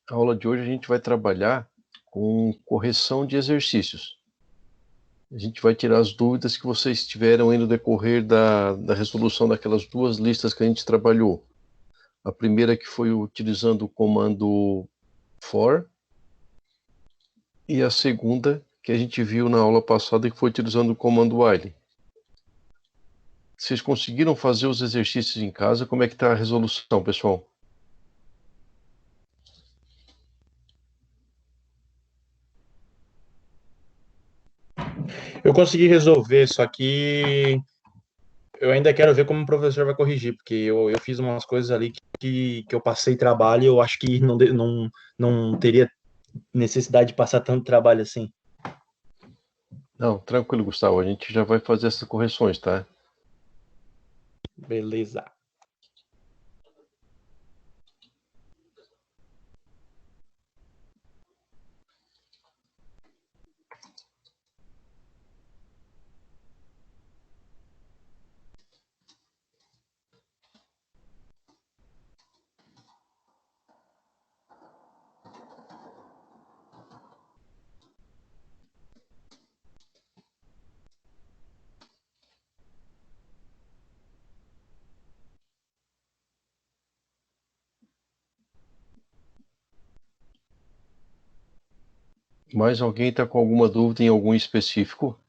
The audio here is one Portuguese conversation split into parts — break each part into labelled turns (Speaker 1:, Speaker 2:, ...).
Speaker 1: A aula de hoje a gente vai trabalhar com correção de exercícios. A gente vai tirar as dúvidas que vocês tiveram aí no decorrer da resolução daquelas duas listas que a gente trabalhou. A primeira que foi utilizando o comando for, e a segunda que a gente viu na aula passada que foi utilizando o comando while. Vocês conseguiram fazer os exercícios em casa? Como é que está a resolução, pessoal?
Speaker 2: Eu consegui resolver, só que eu ainda quero ver como o professor vai corrigir, porque eu fiz umas coisas ali que eu passei trabalho e eu acho que não teria necessidade de passar tanto trabalho assim.
Speaker 1: Não, tranquilo, Gustavo. A gente já vai fazer essas correções, tá?
Speaker 2: Beleza.
Speaker 1: Mais alguém está com alguma dúvida em algum específico?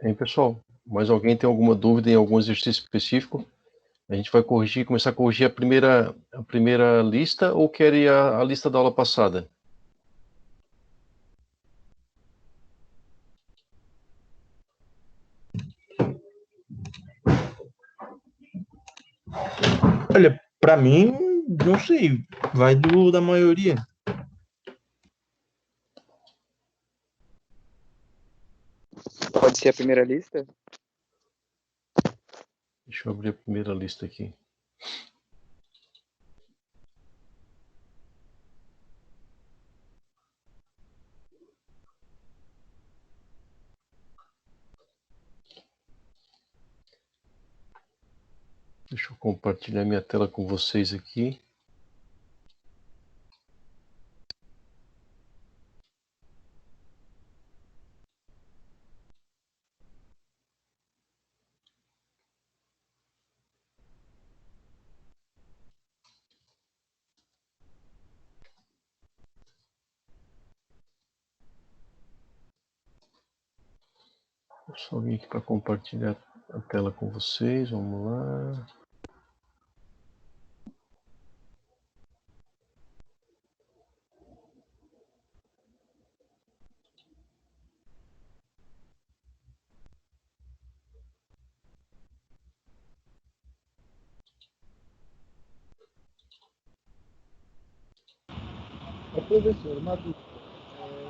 Speaker 1: Hein, pessoal? Mais alguém tem alguma dúvida em algum exercício específico? A gente vai começar a corrigir a primeira lista ou quer ir a lista da aula passada?
Speaker 2: Olha, para mim, não sei, vai da maioria.
Speaker 3: Pode ser a primeira lista?
Speaker 1: Deixa eu abrir a primeira lista aqui. Deixa eu compartilhar minha tela com vocês aqui. Vou só vir aqui para compartilhar a tela com vocês. Vamos lá.
Speaker 4: Professor, uma dúvida.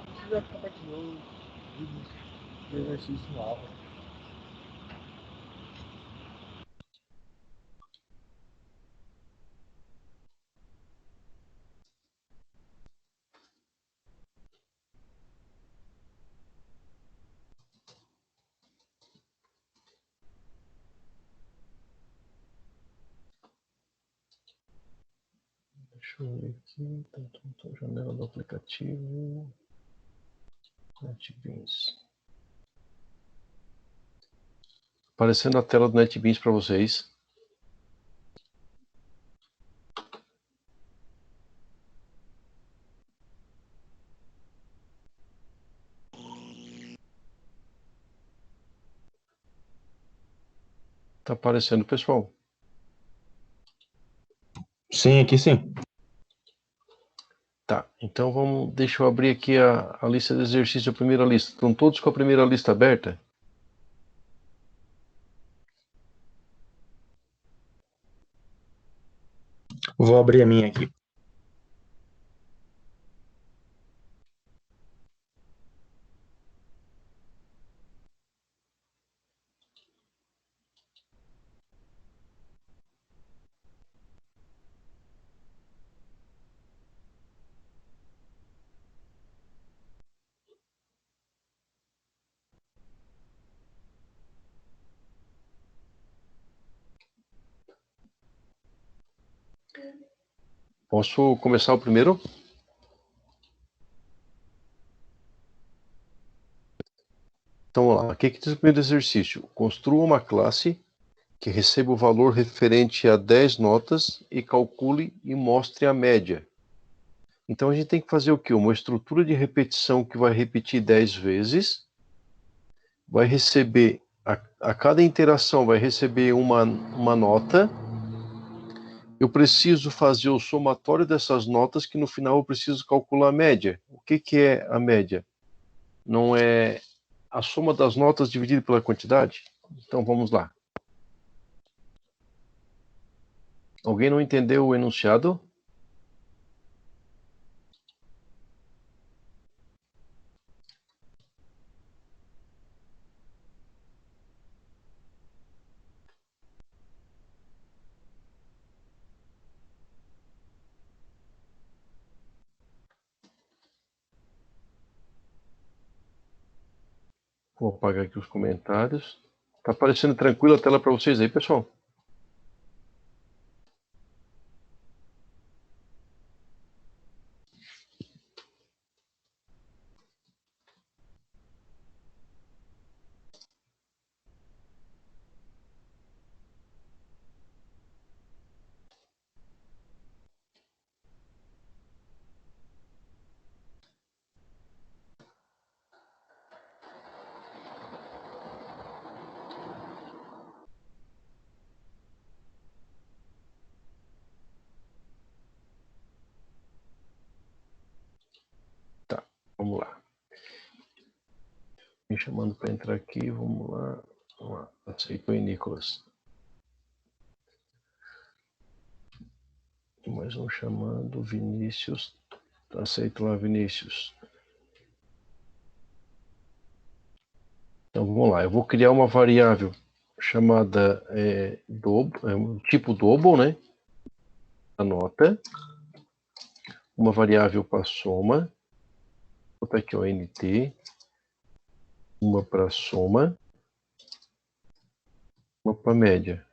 Speaker 4: Você já compartilhou os vídeos de exercício no aula?
Speaker 1: Deixa eu ver aqui. Janela do aplicativo. NetBeans. Aparecendo a tela do NetBeans para vocês. Tá aparecendo, pessoal?
Speaker 2: Sim, aqui sim.
Speaker 1: Tá, então deixa eu abrir aqui a lista de exercícios, a primeira lista. Estão todos com a primeira lista aberta?
Speaker 2: Vou abrir a minha aqui.
Speaker 1: Posso começar o primeiro? Então, vamos lá. O que diz o primeiro exercício? Construa uma classe que receba o valor referente a 10 notas e calcule e mostre a média. Então, a gente tem que fazer o quê? Uma estrutura de repetição que vai repetir 10 vezes, vai receber, a cada interação vai receber uma nota. Eu preciso fazer o somatório dessas notas, que no final eu preciso calcular a média. O que é a média? Não é a soma das notas dividida pela quantidade? Então vamos lá. Alguém não entendeu o enunciado? Vou apagar aqui os comentários. Tá aparecendo tranquilo a tela para vocês aí, pessoal? Tá, vamos lá. Me chamando para entrar aqui, vamos lá. Vamos lá. Aceitou aí, Nicolas. Mais um chamando, Vinícius. Aceito lá, Vinícius. Então vamos lá, eu vou criar uma variável chamada tipo double, né? A nota. Uma variável para soma. Vou botar aqui o nt. Uma para soma. Uma para média.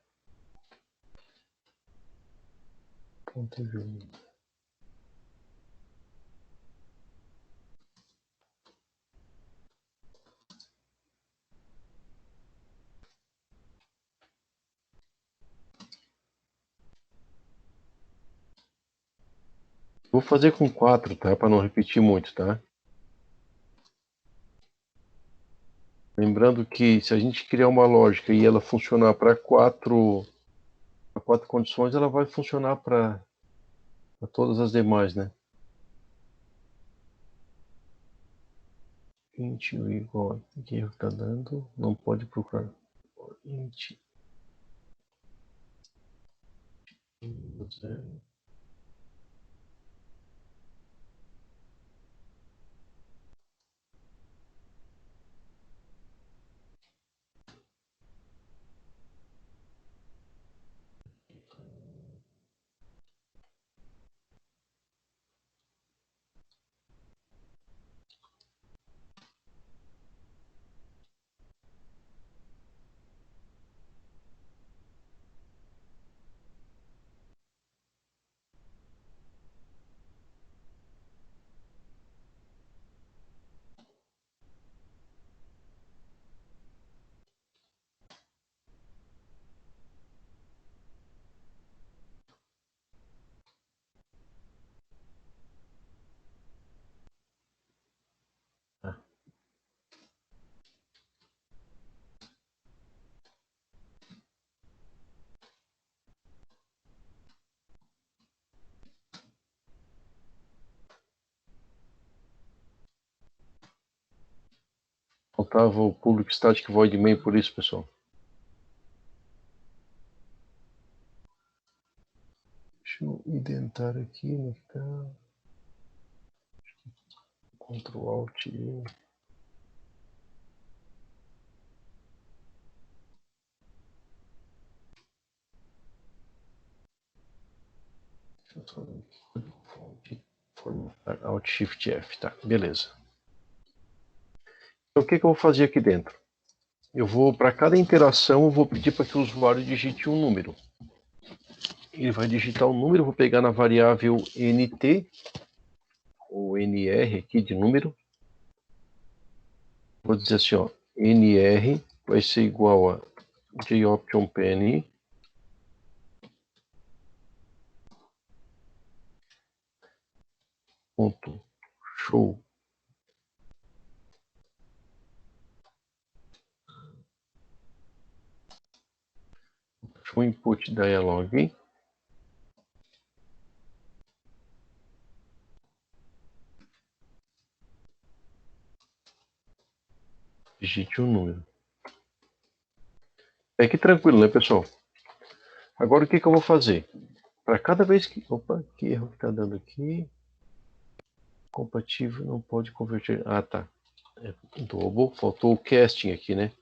Speaker 1: Vou fazer com 4, tá? Para não repetir muito, tá? Lembrando que se a gente criar uma lógica e ela funcionar para quatro condições, ela vai funcionar para todas as demais, né? Int igual que erro está dando, não pode procurar. Int 0. Faltava o public static void main por isso, pessoal. Deixa eu identar aqui no que tá. Ctrl Alt E. Alt Shift F, tá, beleza. Então o que eu vou fazer aqui dentro? Eu vou, para cada interação, eu vou pedir para que o usuário digite um número. Ele vai digitar o número, vou pegar na variável nt, ou nr aqui de número. Vou dizer assim, ó, nr vai ser igual a jOptionPen ponto show input dialog. Digite o número. É que tranquilo, né, pessoal? Agora o que eu vou fazer? Para cada vez que... Opa, que erro que está dando aqui. Compatível, não pode converter... Ah, tá. É double, faltou o casting aqui, né?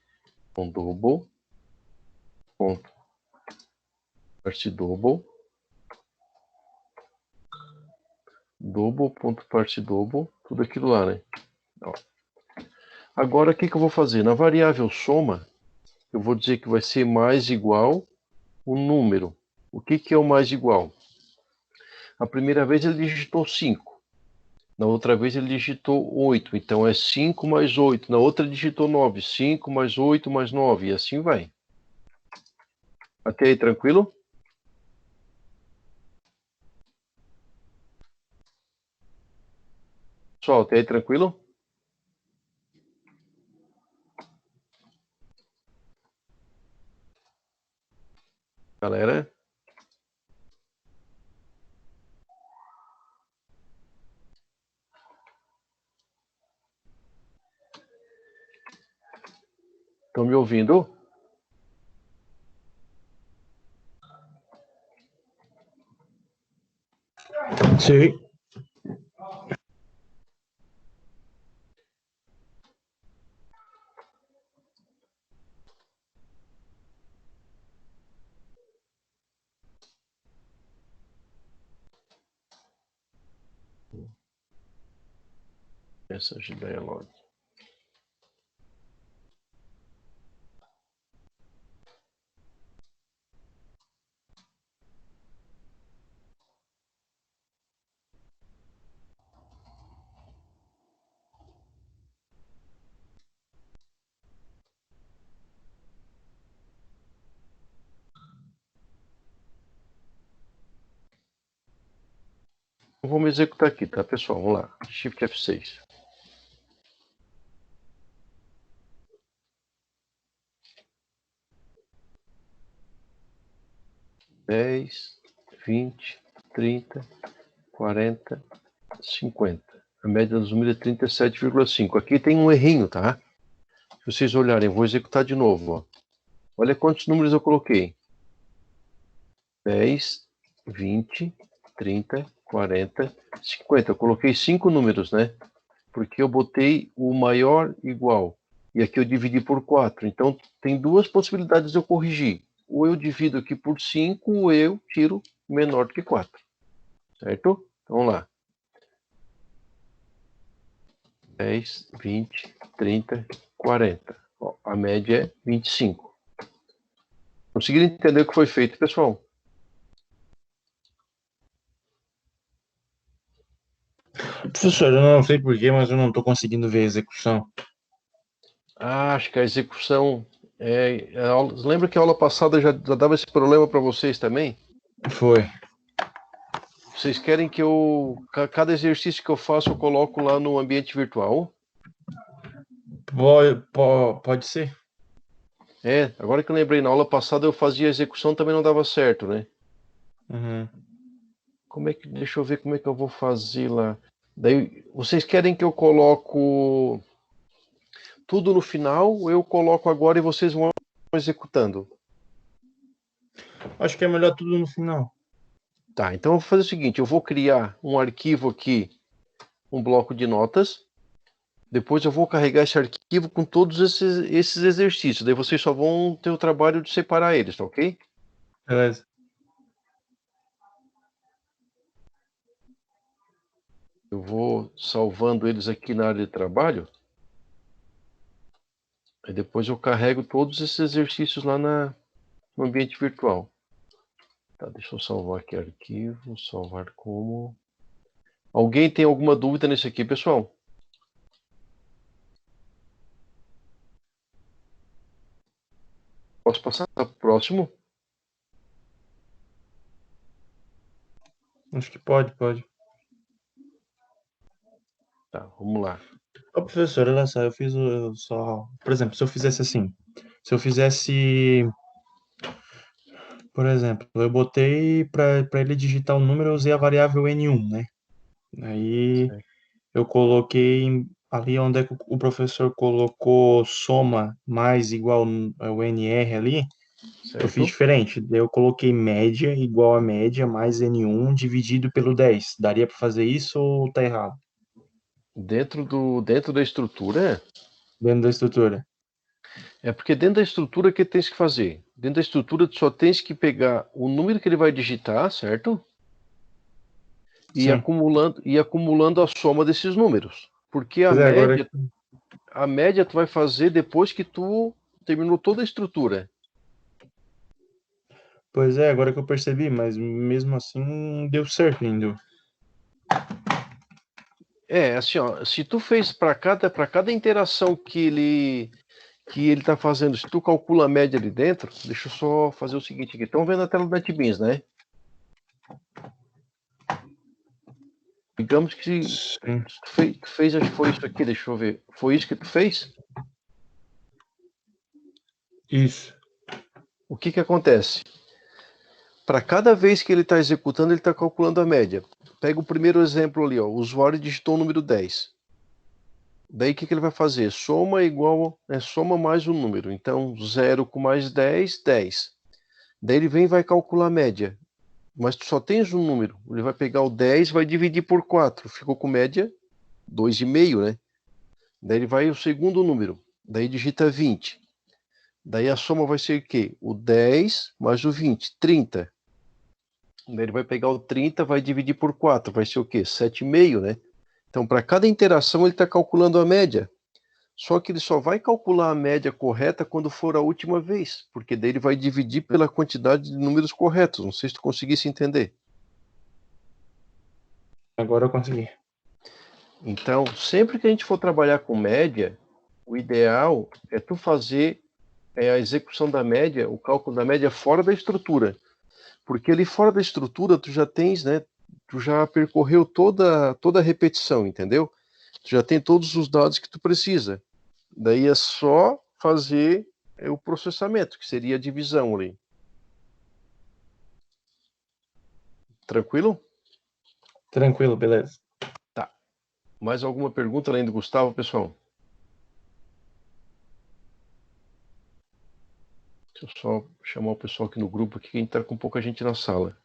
Speaker 1: Então, double, ponto, parse double, double.parse double, tudo aquilo lá, né? Ó. Agora, o que eu vou fazer? Na variável soma, eu vou dizer que vai ser mais igual o número. O que é o mais igual? A primeira vez ele digitou 5. Na outra vez ele digitou 8. Então é 5 mais 8. Na outra ele digitou 9. 5 mais 8 mais 9. E assim vai. Até aí, tranquilo? Pessoal, até aí, tranquilo? Galera? Estão me ouvindo?
Speaker 2: Sim.
Speaker 1: Message dialog. Vamos executar aqui, tá, pessoal? Vamos lá. Shift F6. Dez, 20, 30, 40, 50. A média dos números é 37,5. Aqui tem um errinho, tá? Se vocês olharem, eu vou executar de novo. Ó. Olha quantos números eu coloquei. 10, 20, 30, 40, 50. Eu coloquei 5 números, né? Porque eu botei o maior igual. E aqui eu dividi por 4. Então, tem duas possibilidades de eu corrigir. Ou eu divido aqui por 5, ou eu tiro menor do que 4. Certo? Então, vamos lá. 10, 20, 30, 40. Ó, a média é 25. Conseguiram entender o que foi feito, pessoal?
Speaker 2: Professor, eu não sei porquê, mas eu não estou conseguindo ver a execução.
Speaker 1: Ah, acho que a execução... lembra que a aula passada já dava esse problema para vocês também?
Speaker 2: Foi.
Speaker 1: Vocês querem que cada exercício que eu faço, eu coloco lá no ambiente virtual?
Speaker 2: Pode ser?
Speaker 1: Agora que eu lembrei, na aula passada eu fazia a execução, também não dava certo, né?
Speaker 2: Uhum.
Speaker 1: Deixa eu ver como é que eu vou fazer lá. Daí, vocês querem que eu coloco tudo no final, ou eu coloco agora e vocês vão executando?
Speaker 2: Acho que é melhor tudo no final.
Speaker 1: Tá, então eu vou fazer o seguinte, eu vou criar um arquivo aqui, um bloco de notas. Depois eu vou carregar esse arquivo com todos esses exercícios. Daí vocês só vão ter o trabalho de separar eles, tá ok?
Speaker 2: Beleza.
Speaker 1: Eu vou salvando eles aqui na área de trabalho. Aí depois eu carrego todos esses exercícios lá no ambiente virtual. Tá, deixa eu salvar aqui arquivo, salvar como. Alguém tem alguma dúvida nesse aqui, pessoal? Posso passar para o próximo?
Speaker 2: Acho que pode.
Speaker 1: Tá, vamos lá.
Speaker 2: Ô, professor, olha só, eu fiz só. Por exemplo, se eu fizesse assim. Se eu fizesse. Por exemplo, eu botei para ele digitar o número, eu usei a variável N1, né? Aí
Speaker 1: Certo.
Speaker 2: eu coloquei ali onde é que o professor colocou soma mais igual ao NR ali, eu fiz
Speaker 1: Certo?
Speaker 2: diferente. Daí eu coloquei média igual a média mais N1 dividido pelo 10. Daria para fazer isso ou tá errado?
Speaker 1: Dentro da estrutura,
Speaker 2: Dentro da estrutura.
Speaker 1: é porque dentro da estrutura o que tens que fazer? Dentro da estrutura tu só tens que pegar o número que ele vai digitar, certo? E
Speaker 2: Sim.
Speaker 1: acumulando a soma desses números. Porque
Speaker 2: Pois é, agora.
Speaker 1: a média tu vai fazer depois que tu terminou toda a estrutura.
Speaker 2: Pois é, agora que eu percebi, mas mesmo assim deu certo ainda.
Speaker 1: É, assim, ó, se tu fez para cada interação que ele está fazendo, se tu calcula a média ali dentro, deixa eu só fazer o seguinte aqui. Estão vendo a tela do NetBeans, né? Digamos que
Speaker 2: Sim.
Speaker 1: tu fez, acho que foi isso aqui, deixa eu ver. Foi isso que tu fez?
Speaker 2: Isso.
Speaker 1: O que que acontece? Para cada vez que ele está executando, ele está calculando a média. Pega o primeiro exemplo ali, ó, o usuário digitou o número 10. Daí o que que ele vai fazer? Soma igual, soma mais um número. Então, 0 com mais 10, 10. Daí ele vem e vai calcular a média. Mas tu só tens um número. Ele vai pegar o 10, vai dividir por 4. Ficou com média 2,5, né? Daí ele vai o segundo número. Daí digita 20. Daí a soma vai ser o quê? O 10 mais o 20, 30. Daí ele vai pegar o 30, vai dividir por 4. Vai ser o quê? 7,5, né? Então, para cada interação, ele está calculando a média. Só que ele só vai calcular a média correta quando for a última vez, porque daí ele vai dividir pela quantidade de números corretos. Não sei se tu conseguisse entender.
Speaker 2: Agora eu consegui.
Speaker 1: Então, sempre que a gente for trabalhar com média, o ideal é tu fazer a execução da média, o cálculo da média fora da estrutura. Porque ali fora da estrutura tu já tens, né? Tu já percorreu toda a repetição, entendeu? Tu já tem todos os dados que tu precisa. Daí é só fazer o processamento, que seria a divisão ali. Tranquilo?
Speaker 2: Tranquilo, beleza.
Speaker 1: Tá. Mais alguma pergunta além do Gustavo, pessoal? Deixa eu só chamar o pessoal aqui no grupo, aqui, que a gente tá com pouca gente na sala.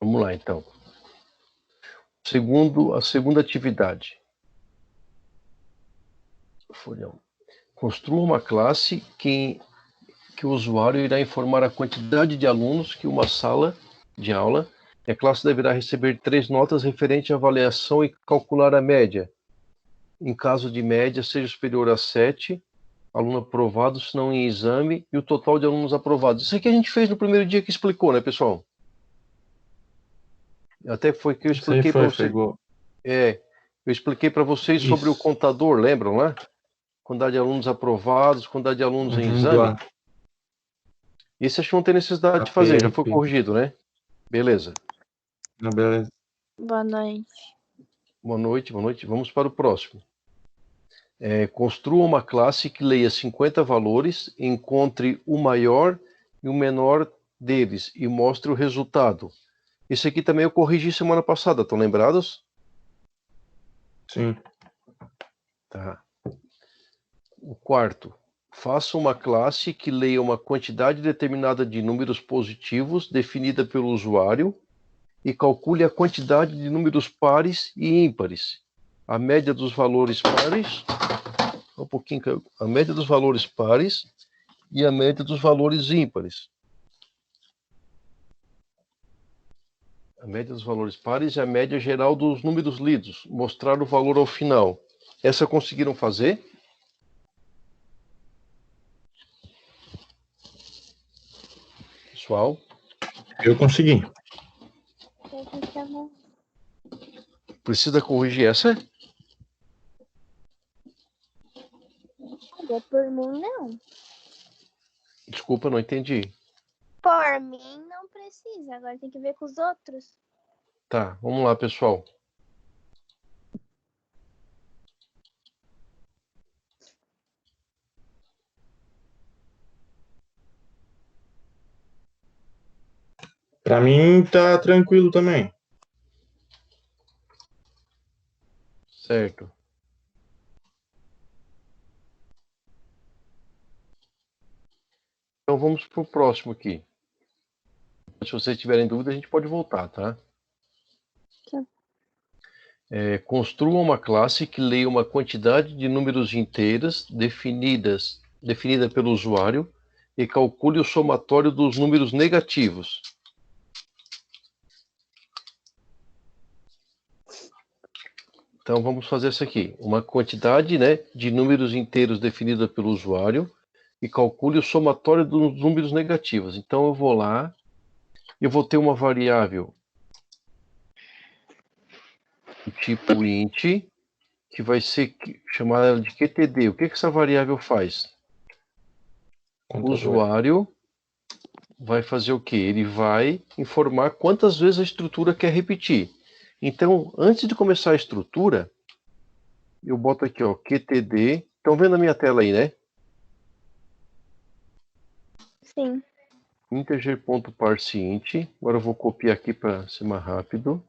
Speaker 1: Vamos lá, então. A segunda atividade. Folhão. Construa uma classe que o usuário irá informar a quantidade de alunos que uma sala de aula, e a classe deverá receber 3 notas referentes à avaliação e calcular a média. Em caso de média, seja superior a 7, aluno aprovado, se não em exame, e o total de alunos aprovados. Isso aqui a gente fez no primeiro dia que explicou, né, pessoal? Até foi que eu
Speaker 2: Isso aí
Speaker 1: expliquei para
Speaker 2: foi
Speaker 1: vocês.
Speaker 2: igual.
Speaker 1: Eu expliquei para vocês sobre o
Speaker 2: Isso.
Speaker 1: contador, lembram, né? Quantidade de alunos aprovados, quantidade de alunos em
Speaker 2: Uhum,
Speaker 1: exame. Esse acho que não tem necessidade de fazer, já foi
Speaker 2: AP.
Speaker 1: corrigido, né? Beleza.
Speaker 2: Não, beleza.
Speaker 5: Boa noite.
Speaker 1: Boa noite, boa noite. Vamos para o próximo. Construa uma classe que leia 50 valores, encontre o maior e o menor deles e mostre o resultado. Esse aqui também eu corrigi semana passada, estão lembrados?
Speaker 2: Sim.
Speaker 1: Tá. O quarto. Faça uma classe que leia uma quantidade determinada de números positivos definida pelo usuário e calcule a quantidade de números pares e ímpares. A média dos valores pares, a média dos valores pares e a média dos valores ímpares. A média dos valores pares e a média geral dos números lidos. Mostrar o valor ao final. Essa conseguiram fazer? Pessoal?
Speaker 2: Eu consegui.
Speaker 1: Precisa corrigir essa?
Speaker 5: Por mim, não.
Speaker 1: Desculpa, não entendi.
Speaker 5: Por mim, não precisa. Agora tem que ver com os outros.
Speaker 1: Tá, vamos lá, pessoal.
Speaker 2: Para mim tá tranquilo também.
Speaker 1: Certo. Então vamos para o próximo aqui. Se vocês tiverem dúvida, a gente pode voltar, tá?
Speaker 5: Tá.
Speaker 1: Construa uma classe que leia uma quantidade de números inteiras definida pelo usuário e calcule o somatório dos números negativos. Então vamos fazer isso aqui. Uma quantidade, né, de números inteiros definida pelo usuário e calcule o somatório dos números negativos. Então eu vou lá, eu vou ter uma variável do tipo int, que vai ser chamada de QTD. O que essa variável faz? O usuário vai fazer o quê? Ele vai informar quantas vezes a estrutura quer repetir. Então, antes de começar a estrutura, eu boto aqui, ó, QTD. Estão vendo a minha tela aí, né?
Speaker 5: Sim.
Speaker 1: Integer.parseInt. Agora eu vou copiar aqui para ser mais rápido.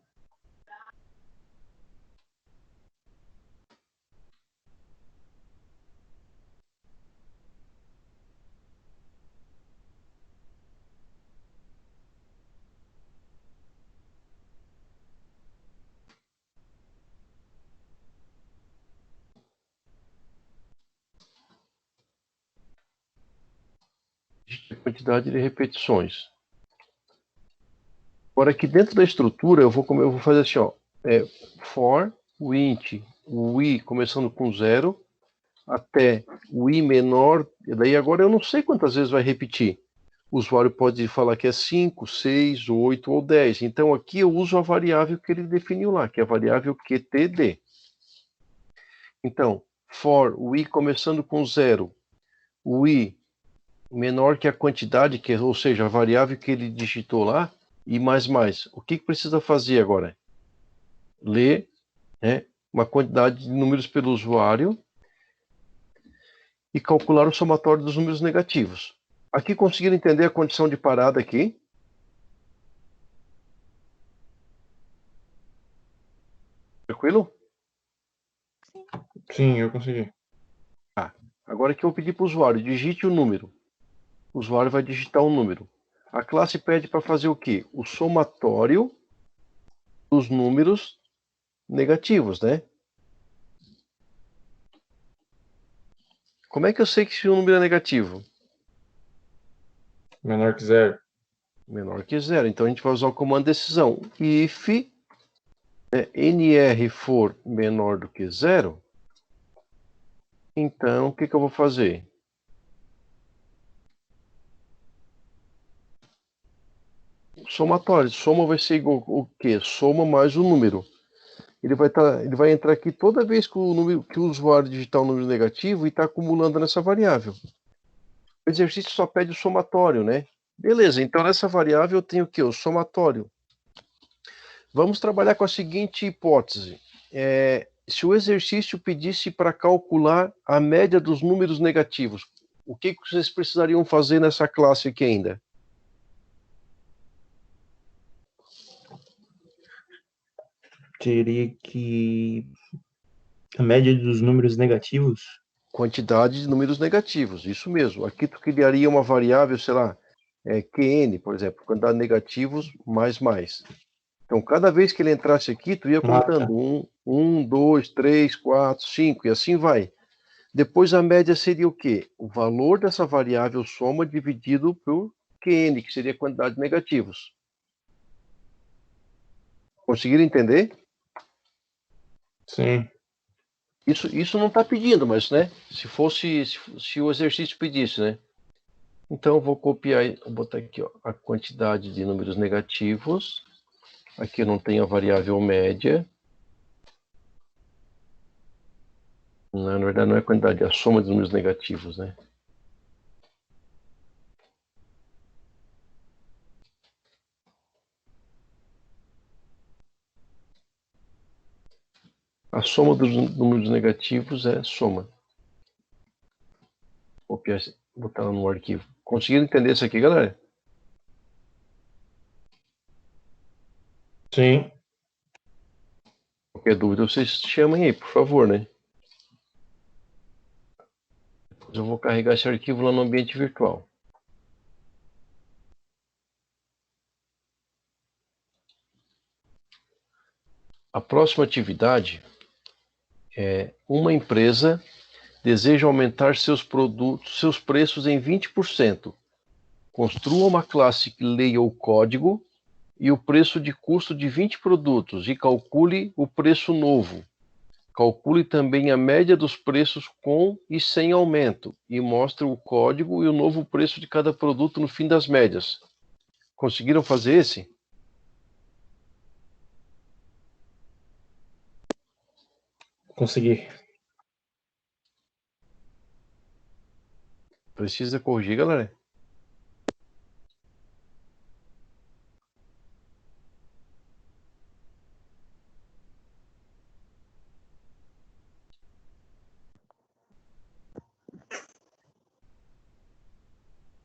Speaker 1: Quantidade de repetições. Agora aqui dentro da estrutura eu vou fazer assim, ó, for o int, o i começando com 0 até o i menor, e daí agora eu não sei quantas vezes vai repetir. O usuário pode falar que é 5, 6, 8 ou 10. Então aqui eu uso a variável que ele definiu lá, que é a variável QTD. Então, for o i começando com 0, o i menor que a quantidade, ou seja, a variável que ele digitou lá, e mais. O que precisa fazer agora? Ler, né, uma quantidade de números pelo usuário e calcular o somatório dos números negativos. Aqui conseguiram entender a condição de parada aqui? Tranquilo?
Speaker 2: Sim, eu consegui.
Speaker 1: Agora aqui eu vou pedir para o usuário, digite o número. O usuário vai digitar um número. A classe pede para fazer o quê? O somatório dos números negativos, né? Como é que eu sei que esse número é negativo?
Speaker 2: Menor que 0.
Speaker 1: Menor que 0. Então a gente vai usar o comando decisão. If nr for menor do que 0, então o que eu vou fazer? Somatório. Soma vai ser igual o quê? Soma mais o número. Ele vai entrar aqui toda vez que o usuário digitar um número negativo e está acumulando nessa variável. O exercício só pede o somatório, né? Beleza, então nessa variável eu tenho o quê? O somatório. Vamos trabalhar com a seguinte hipótese. se o exercício pedisse para calcular a média dos números negativos, o que vocês precisariam fazer nessa classe aqui ainda?
Speaker 2: Teria que... A média dos números negativos?
Speaker 1: Quantidade de números negativos, isso mesmo. Aqui tu criaria uma variável, sei lá, QN, por exemplo, quantidade de negativos mais. Então, cada vez que ele entrasse aqui, tu ia contando 2, 3, 4, 5, e assim vai. Depois a média seria o quê? O valor dessa variável soma dividido por QN, que seria a quantidade de negativos. Conseguiram entender?
Speaker 2: Sim.
Speaker 1: Isso não está pedindo, mas, né? Se o exercício pedisse, né? Então, eu vou copiar, vou botar aqui, ó, a quantidade de números negativos. Aqui eu não tenho a variável média. Na verdade, não é a quantidade, é a soma de números negativos, né? A soma dos números negativos é soma. Vou copiar, botar no arquivo. Conseguiram entender isso aqui, galera?
Speaker 2: Sim.
Speaker 1: Qualquer dúvida, vocês chamem aí, por favor, né? Depois eu vou carregar esse arquivo lá no ambiente virtual. A próxima atividade é uma empresa deseja aumentar seus produtos, seus preços em 20%. Construa uma classe que leia o código e o preço de custo de 20 produtos e calcule o preço novo. Calcule também a média dos preços com e sem aumento e mostre o código e o novo preço de cada produto no fim das médias. Conseguiram fazer esse?
Speaker 2: Consegui.
Speaker 1: Precisa corrigir, galera?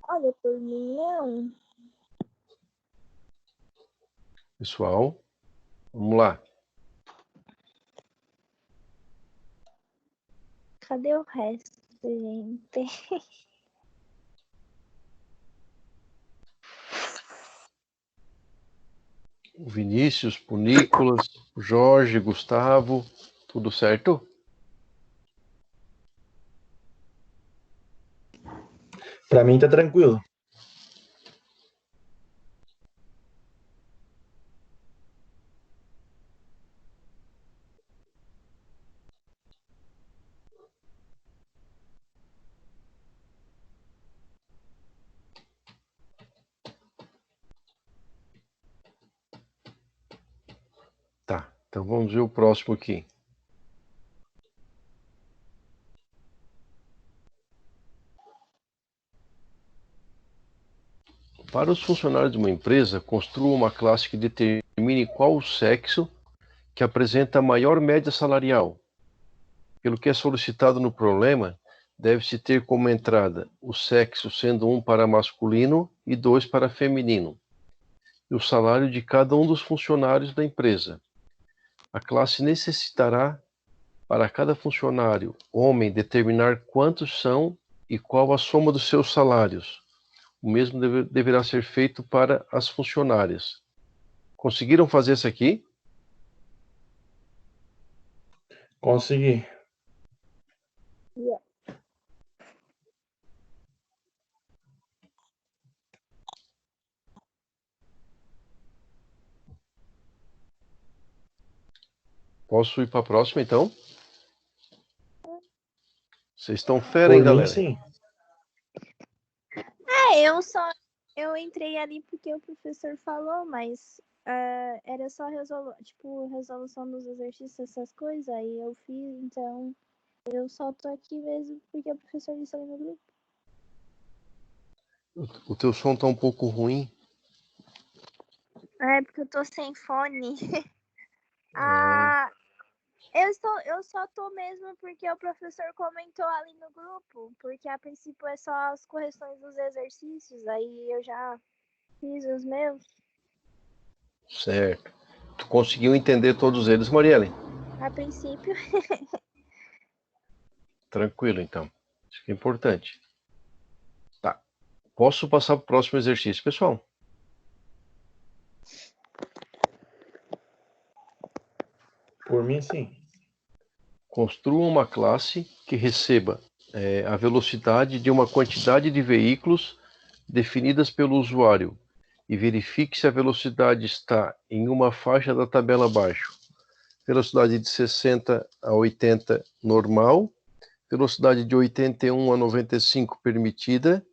Speaker 5: Olha, por mim não.
Speaker 1: Pessoal, vamos lá.
Speaker 5: Cadê o resto, gente?
Speaker 1: O Vinícius, o Nicolas, o Jorge, Gustavo, tudo certo?
Speaker 2: Pra mim tá tranquilo.
Speaker 1: Tá, então vamos ver o próximo aqui. Para os funcionários de uma empresa, construa uma classe que determine qual o sexo que apresenta a maior média salarial. Pelo que é solicitado no problema, deve-se ter como entrada o sexo sendo 1 para masculino e 2 para feminino, e o salário de cada um dos funcionários da empresa. A classe necessitará, para cada funcionário homem, determinar quantos são e qual a soma dos seus salários. O mesmo deverá ser feito para as funcionárias. Conseguiram fazer isso aqui?
Speaker 2: Consegui.
Speaker 1: Posso ir para a próxima, então? Vocês estão fera, hein,
Speaker 2: Por mim,
Speaker 1: galera?
Speaker 2: sim.
Speaker 5: Eu entrei ali porque o professor falou, mas era só resolução dos exercícios, essas coisas, aí eu fiz, então eu só tô aqui mesmo porque o professor disse ali no grupo.
Speaker 1: O teu som tá um pouco ruim.
Speaker 5: É porque eu tô sem fone. Ah, Eu só tô mesmo porque o professor comentou ali no grupo, porque a princípio é só as correções dos exercícios, aí eu já fiz os meus.
Speaker 1: Certo. Tu conseguiu entender todos eles, Marielle?
Speaker 5: A princípio,
Speaker 1: Tranquilo, então. Isso que é importante. Tá. Posso passar para o próximo exercício, pessoal?
Speaker 2: Por mim, sim.
Speaker 1: Construa uma classe que receba a velocidade de uma quantidade de veículos definidas pelo usuário e verifique se a velocidade está em uma faixa da tabela abaixo. Velocidade de 60 a 80 normal, velocidade de 81 a 95 permitida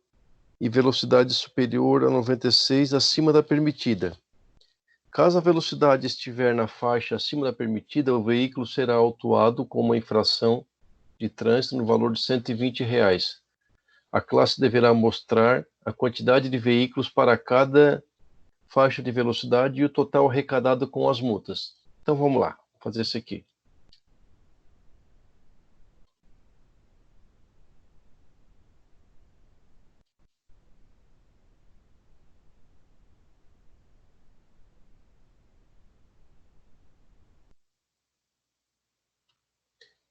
Speaker 1: e velocidade superior a 96 acima da permitida. Caso a velocidade estiver na faixa acima da permitida, o veículo será autuado com uma infração de trânsito no valor de R$ 120. A classe deverá mostrar a quantidade de veículos para cada faixa de velocidade e o total arrecadado com as multas. Então vamos lá, vou fazer isso aqui.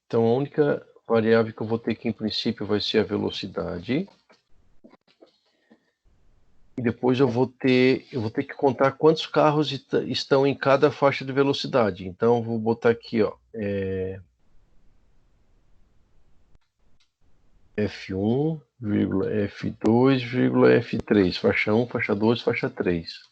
Speaker 1: Então a única variável que eu vou ter aqui em princípio vai ser a velocidade. E depois eu vou ter que contar quantos carros estão em cada faixa de velocidade. Então eu vou botar aqui, ó, F1, F2, F3, faixa 1, faixa 2, faixa 3.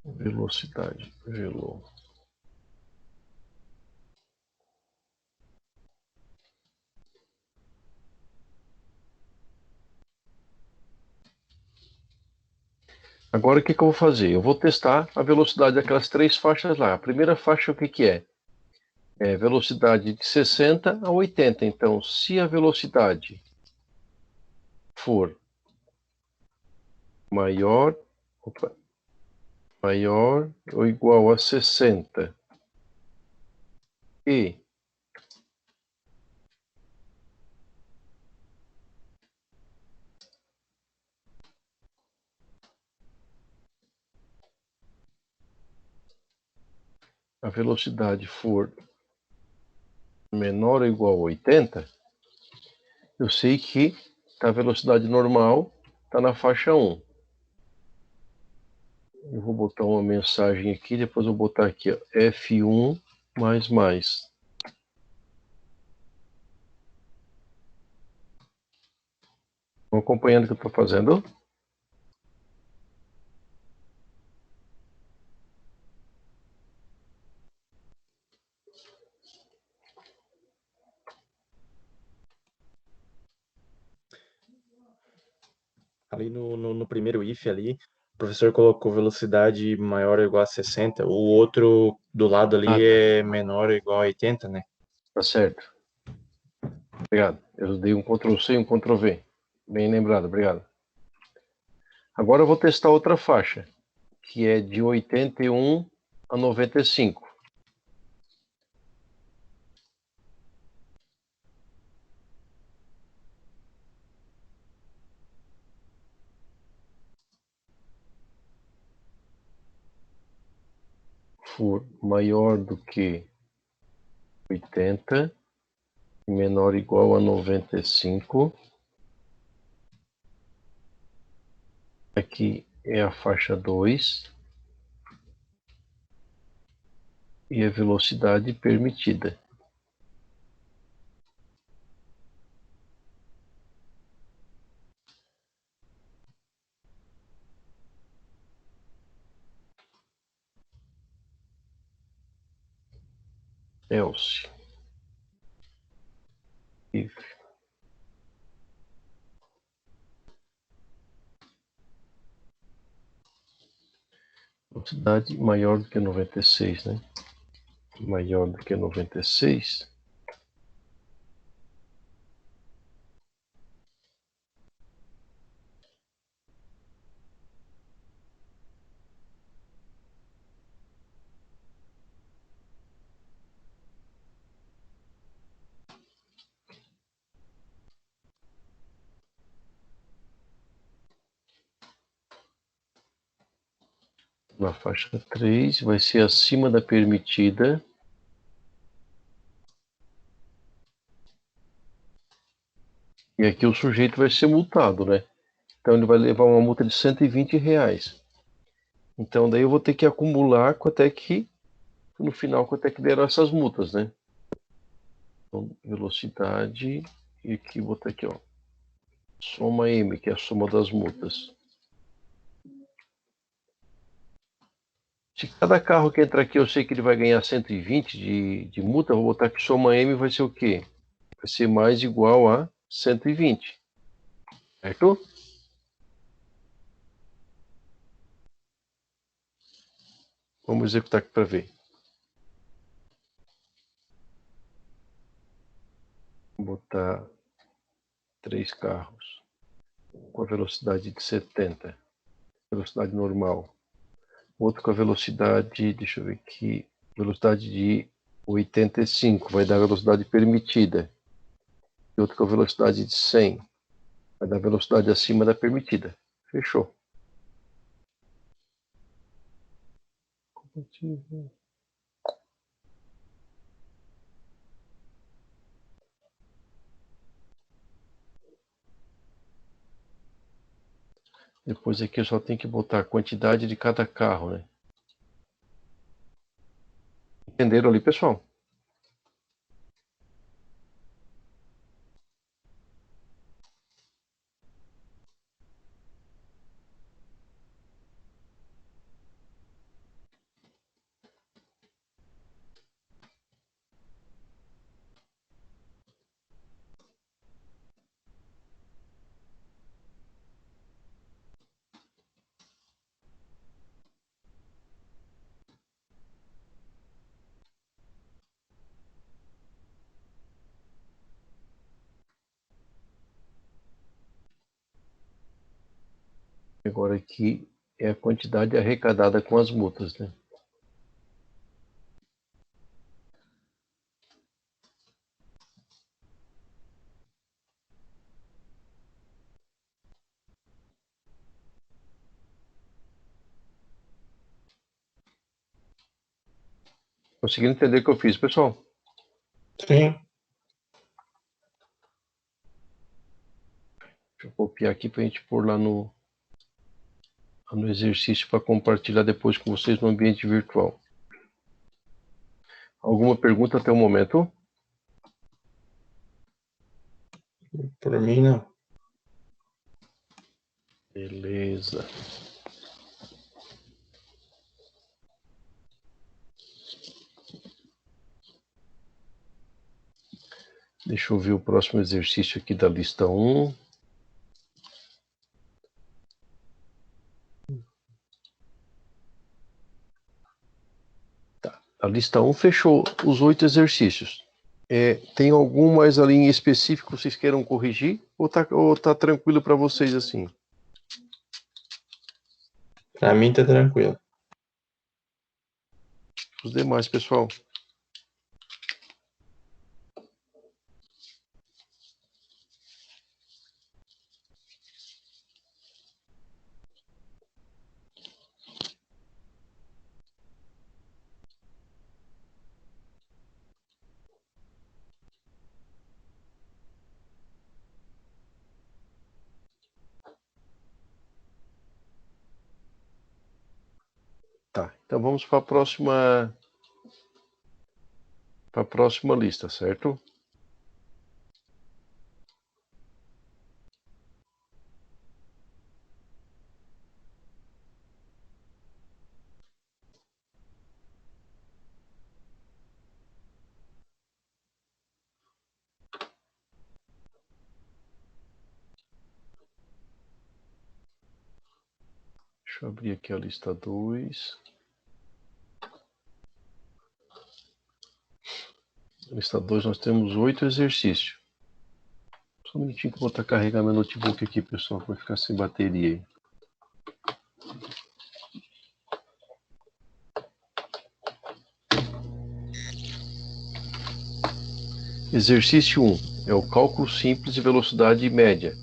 Speaker 1: Velocidade, velo. Agora o que eu vou fazer? Eu vou testar a velocidade daquelas três faixas lá. A primeira faixa o que é? É velocidade de 60 a 80. Então, se a velocidade for maior, maior ou igual a 60 e a velocidade for menor ou igual a 80, eu sei que a velocidade normal está na faixa 1. Eu vou botar uma mensagem aqui, depois eu vou botar aqui, ó, F1 mais mais. Estão acompanhando o que eu estou fazendo?
Speaker 2: Ali no primeiro if ali, o professor colocou velocidade maior ou igual a 60. O outro do lado ali
Speaker 1: Ah, tá.
Speaker 2: é menor ou igual a 80, né?
Speaker 1: Tá certo. Obrigado. Eu dei um Ctrl C e um Ctrl V. Bem lembrado, obrigado. Agora eu vou testar outra faixa, que é de 81 a 95. For maior do que 80 e menor ou igual a 95. Aqui é a faixa 2 e a velocidade permitida. Else. If. Velocidade maior do que 96, né? Maior do que 96. Na faixa 3 vai ser acima da permitida. E aqui o sujeito vai ser multado, né? Então ele vai levar uma multa de R$ 120. Então daí eu vou ter que acumular até que, no final, quanto é que deram essas multas, né? Então, velocidade, e aqui vou botar aqui, ó. Soma M, que é a soma das multas. Se cada carro que entra aqui eu sei que ele vai ganhar 120 de multa, eu vou botar que soma M vai ser o quê? Vai ser mais igual a 120. Certo? Vamos executar aqui para ver. Vou botar 3 carros com a velocidade de 70. Velocidade normal. Outro com a velocidade, deixa eu ver aqui, velocidade de 85, vai dar a velocidade permitida. E outro com a velocidade de 100, vai dar a velocidade acima da permitida. Fechou. Depois aqui eu só tenho que botar a quantidade de cada carro, né? Entenderam ali, pessoal? Agora aqui é a quantidade arrecadada com as multas, né? Conseguindo entender o que eu fiz, pessoal?
Speaker 2: Sim.
Speaker 1: Deixa eu copiar aqui para a gente pôr lá no exercício para compartilhar depois com vocês no ambiente virtual. Alguma pergunta até o momento?
Speaker 2: Por mim, não.
Speaker 1: Beleza. Deixa eu ver o próximo exercício aqui da lista 1. Tá. A lista 1 fechou os 8 exercícios. Tem algum mais ali em específico que vocês queiram corrigir? Ou tá tranquilo para vocês assim?
Speaker 2: Pra mim tá tranquilo.
Speaker 1: Os demais, pessoal. Tá, então vamos para a próxima lista, certo? Deixa eu abrir aqui a lista 2. Lista 2 nós temos 8 exercícios. Só um minutinho que eu vou estar carregando meu notebook aqui, pessoal, para ficar sem bateria aí. Exercício 1 é o cálculo simples de velocidade média.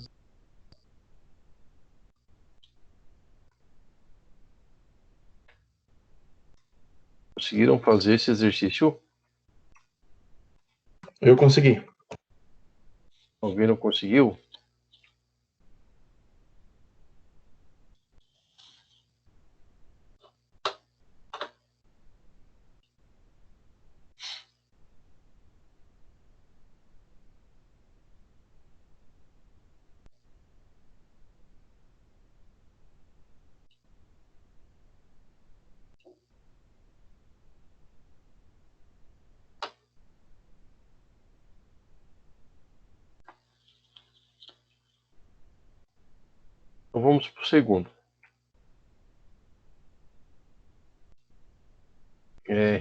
Speaker 1: Conseguiram fazer esse exercício?
Speaker 2: Eu consegui.
Speaker 1: Alguém não conseguiu? Então vamos para o segundo.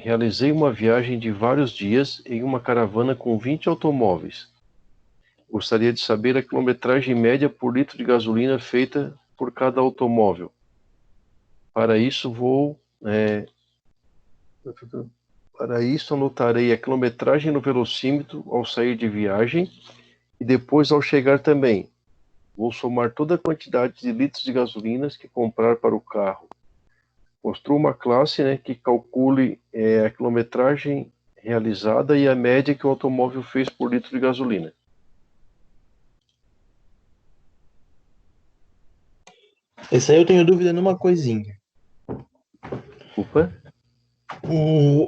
Speaker 1: Realizei uma viagem de vários dias em uma caravana com 20 automóveis. Gostaria de saber a quilometragem média por litro de gasolina feita por cada automóvel. Para isso, anotarei a quilometragem no velocímetro ao sair de viagem e depois ao chegar também. Vou somar toda a quantidade de litros de gasolina que comprar para o carro. Construa uma classe, que calcule a quilometragem realizada e a média que o automóvel fez por litro de gasolina.
Speaker 2: Esse aí eu tenho dúvida numa coisinha.
Speaker 1: Opa.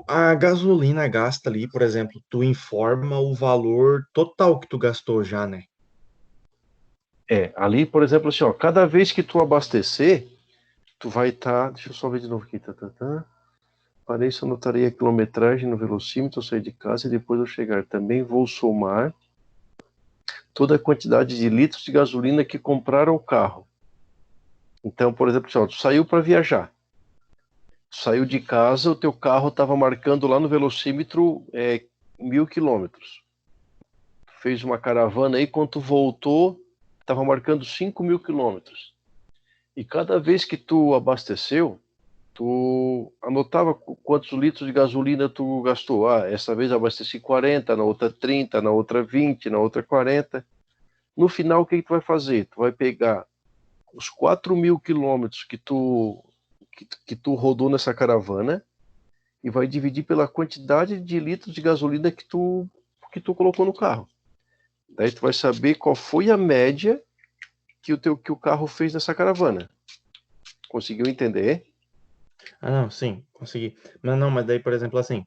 Speaker 2: A gasolina gasta ali, por exemplo, tu informa o valor total que tu gastou já, né?
Speaker 1: Ali, por exemplo, assim, ó, cada vez que tu abastecer, tu vai estar. Deixa eu só ver de novo aqui. Para isso, anotarei a quilometragem no velocímetro ao sair de casa e depois ao chegar. Também vou somar toda a quantidade de litros de gasolina que compraram o carro. Então, por exemplo, assim, ó, tu saiu para viajar. Tu saiu de casa, o teu carro estava marcando lá no velocímetro 1.000 quilômetros. Fez uma caravana aí, quando tu voltou, estava marcando 5.000 quilômetros. E cada vez que tu abasteceu, tu anotava quantos litros de gasolina tu gastou. Essa vez abasteci 40, na outra 30, na outra 20, na outra 40. No final, o que tu vai fazer? Tu vai pegar os 4.000 quilômetros que tu rodou nessa caravana e vai dividir pela quantidade de litros de gasolina que tu colocou no carro. Daí tu vai saber qual foi a média que o carro fez nessa caravana. Conseguiu entender?
Speaker 2: Não, sim, consegui. Mas daí, por exemplo, assim,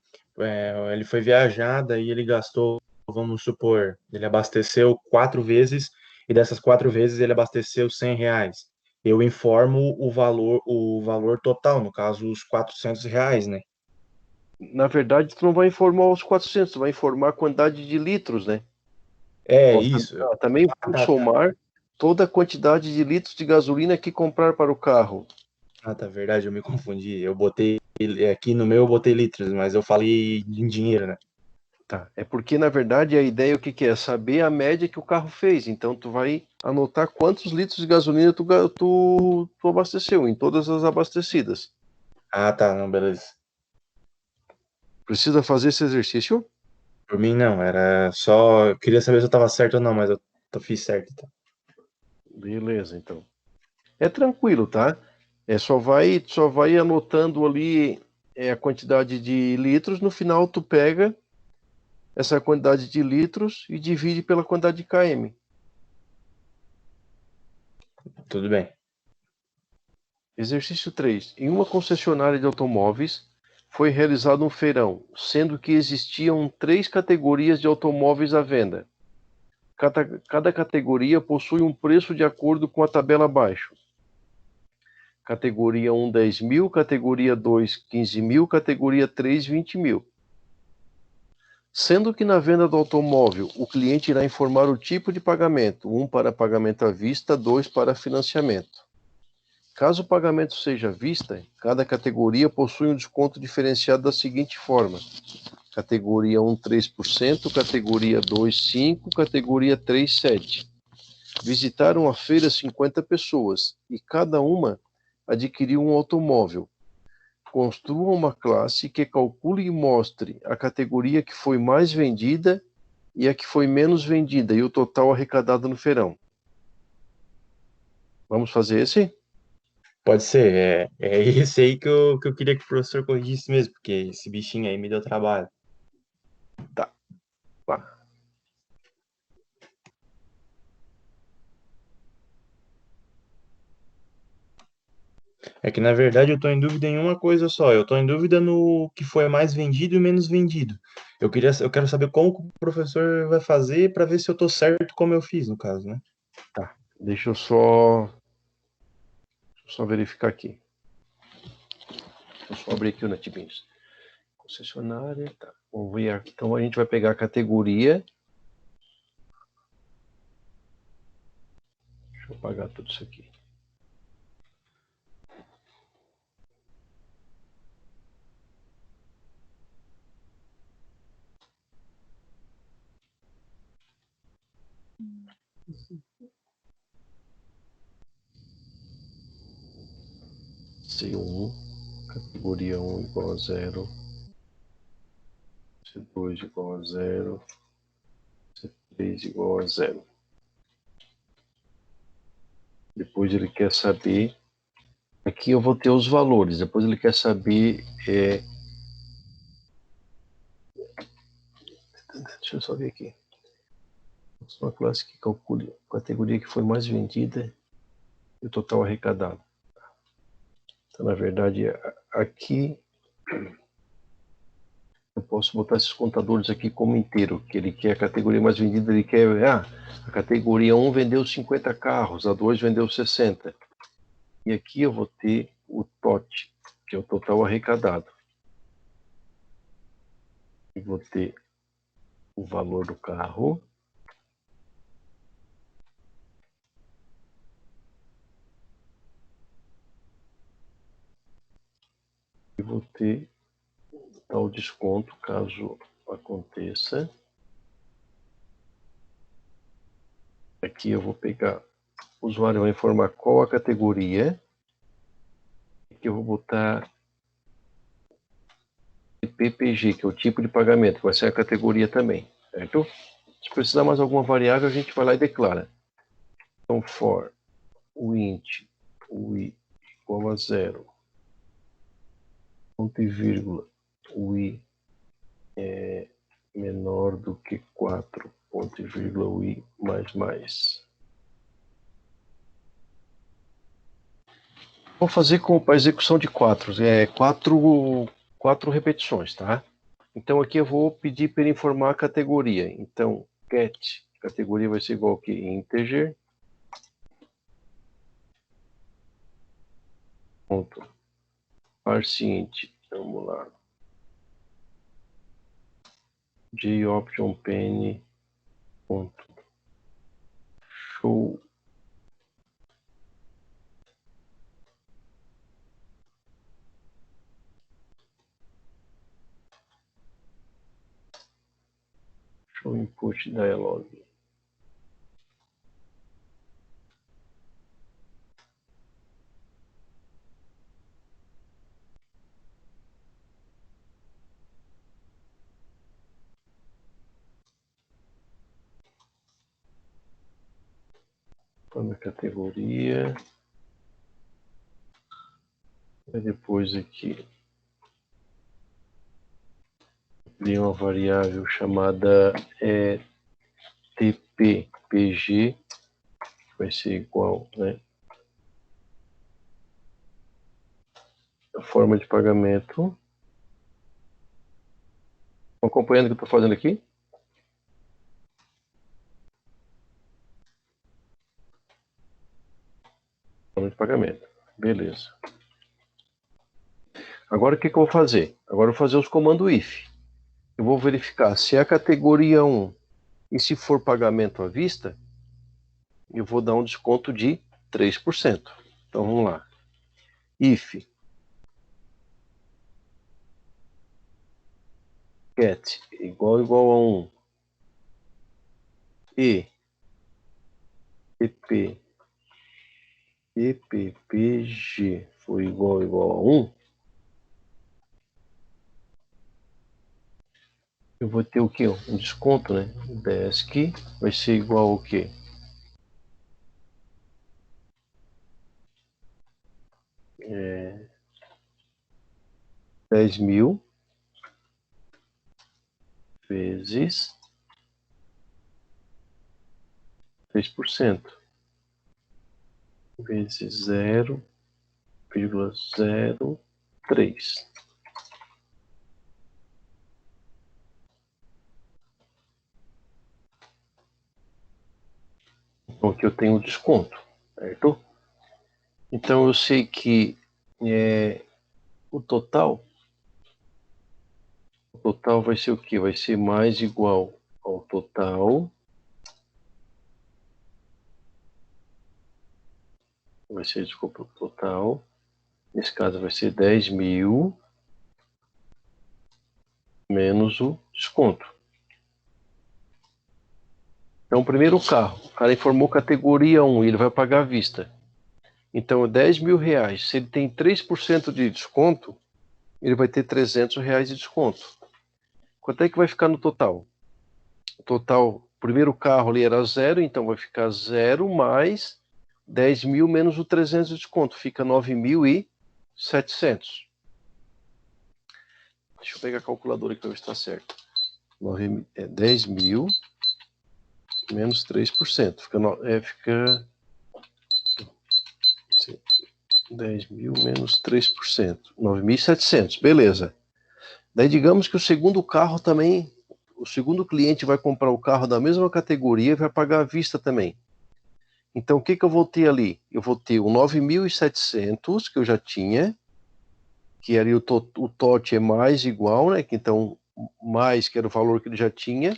Speaker 2: ele foi viajar, daí ele gastou, vamos supor, ele abasteceu 4 vezes, e dessas 4 vezes ele abasteceu R$ 100. Eu informo o valor total, no caso, os R$ 400, né?
Speaker 1: Na verdade, tu não vai informar os 400, tu vai informar a quantidade de litros, né?
Speaker 2: Isso.
Speaker 1: Também vou somar toda a quantidade de litros de gasolina que comprar para o carro.
Speaker 2: Tá, verdade, eu me confundi. Eu botei, aqui no meu eu botei litros, mas eu falei em dinheiro, né?
Speaker 1: Tá. É porque, na verdade, a ideia o que é? Saber a média que o carro fez. Então, tu vai anotar quantos litros de gasolina tu abasteceu, em todas as abastecidas.
Speaker 2: Tá, não, beleza.
Speaker 1: Precisa fazer esse exercício?
Speaker 2: Por mim, não, era só. Eu queria saber se eu tava certo ou não, mas eu fiz certo, então.
Speaker 1: Beleza, então. É tranquilo, tá? Só vai anotando ali a quantidade de litros. No final, tu pega essa quantidade de litros e divide pela quantidade de km.
Speaker 2: Tudo bem.
Speaker 1: Exercício 3. Em uma concessionária de automóveis, foi realizado um feirão, sendo que existiam 3 categorias de automóveis à venda. Cada categoria possui um preço de acordo com a tabela abaixo. Categoria 1, 10 mil, categoria 2, 15 mil, categoria 3, 20 mil. Sendo que na venda do automóvel, o cliente irá informar o tipo de pagamento, 1 para pagamento à vista, 2 para financiamento. Caso o pagamento seja à vista, cada categoria possui um desconto diferenciado da seguinte forma: categoria 1, 3%, categoria 2, 5%, categoria 3, 7%. Visitaram a feira 50 pessoas e cada uma adquiriu um automóvel. Construa uma classe que calcule e mostre a categoria que foi mais vendida e a que foi menos vendida e o total arrecadado no feirão. Vamos fazer esse?
Speaker 2: Pode ser, é esse aí que eu queria que o professor corrigisse mesmo, porque esse bichinho aí me deu trabalho.
Speaker 1: Tá. Lá.
Speaker 2: É que, na verdade, eu tô em dúvida em uma coisa só. Eu tô em dúvida no que foi mais vendido e menos vendido. Eu quero saber como que o professor vai fazer para ver se eu tô certo como eu fiz, no caso, né?
Speaker 1: Tá. Deixa eu só verificar aqui. Deixa eu só abrir aqui o NetBeans. Concessionária, tá. Vamos ver. Então a gente vai pegar a categoria. Deixa eu apagar tudo isso aqui. C1, categoria 1 igual a 0. C2 igual a 0. C3 igual a 0. Depois ele quer saber. Aqui eu vou ter os valores. Depois ele quer saber. Deixa eu só ver aqui. Uma classe que calcule a categoria que foi mais vendida e o total arrecadado. Então, na verdade, aqui eu posso botar esses contadores aqui como inteiro, que ele quer a categoria mais vendida, ele quer, a categoria 1 vendeu 50 carros, a 2 vendeu 60. E aqui eu vou ter o TOT, que é o total arrecadado. E vou ter o valor do carro. E vou ter o desconto, caso aconteça. Aqui eu vou pegar, o usuário vai informar qual a categoria. Aqui eu vou botar PPG, que é o tipo de pagamento, que vai ser a categoria também, certo? Se precisar mais alguma variável, a gente vai lá e declara. Então, for o int, o i igual a 0, ponto e vírgula, o i é menor do que 4, ponto e vírgula, o i mais. Vou fazer com a execução de 4, quatro repetições, tá? Então aqui eu vou pedir para ele informar a categoria. Então, get, categoria vai ser igual que integer, ponto, parseInt, vamos lá, jOptionPen, ponto, show, show input dialog. Na categoria, e depois aqui tem uma variável chamada tppg, que vai ser igual, né, a forma de pagamento. Estão acompanhando o que eu estou fazendo aqui? Forma de pagamento, beleza. Agora o que eu vou fazer? Agora eu vou fazer os comandos if. Eu vou verificar se é a categoria 1 e se for pagamento à vista, eu vou dar um desconto de 3%. Então vamos lá. If get igual a 1 e ppg foi igual a 1, eu vou ter o que? Um desconto, né? Desk vai ser igual ao quê? 10.000 vezes 3%, vezes 0,03. Então aqui eu tenho o desconto, certo? Então eu sei que o total vai ser o quê? Vai ser mais igual ao total. Vai ser, desculpa, o total. Nesse caso vai ser 10.000 menos o desconto. Então, o primeiro carro, o cara informou categoria 1, ele vai pagar à vista. Então, R$10.000. Se ele tem 3% de desconto, ele vai ter R$300 de desconto. Quanto é que vai ficar no total? O total, o primeiro carro ali era 0, então vai ficar 0 mais 10.000 menos o 300 de desconto. Fica 9.700. Deixa eu pegar a calculadora aqui para ver se está certo. 10.000 menos 3%. Fica 10.000 menos 3%. 9.700. Beleza. Daí digamos que o segundo carro também, o segundo cliente vai comprar o carro da mesma categoria e vai pagar à vista também. Então o que eu vou ter ali? Eu vou ter o 9.700 que eu já tinha, que ali o TOT é mais igual, né? Então mais que era o valor que ele já tinha.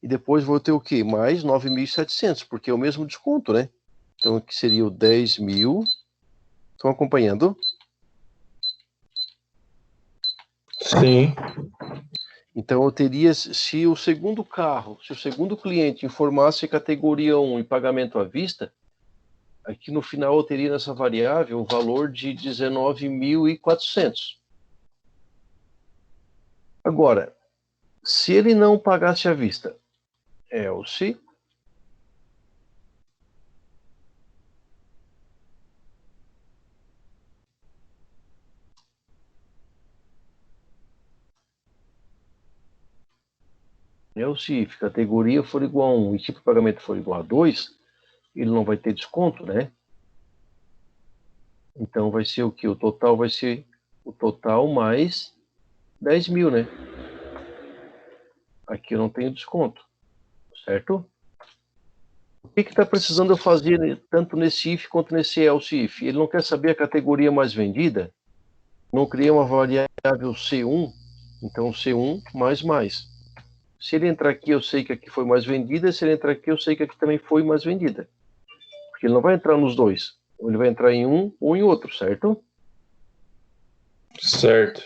Speaker 1: E depois vou ter o quê? Mais 9.700, porque é o mesmo desconto, né? Então aqui seria o 10.000. Estão acompanhando?
Speaker 2: Sim.
Speaker 1: Então eu teria, se o segundo cliente informasse categoria 1 e pagamento à vista, aqui no final eu teria nessa variável o valor de 19.400. Agora, se ele não pagasse à vista, else if categoria for igual a 1 e tipo de pagamento for igual a 2, ele não vai ter desconto, né? Então vai ser o que? O total vai ser o total mais 10.000, né? Aqui eu não tenho desconto, certo? O que está precisando eu fazer tanto nesse if quanto nesse else if? Ele não quer saber a categoria mais vendida? Não criei uma variável C1, então C1 mais. Se ele entrar aqui, eu sei que aqui foi mais vendida. Se ele entrar aqui, eu sei que aqui também foi mais vendida. Porque ele não vai entrar nos dois. Ele vai entrar em um ou em outro, certo?
Speaker 2: Certo.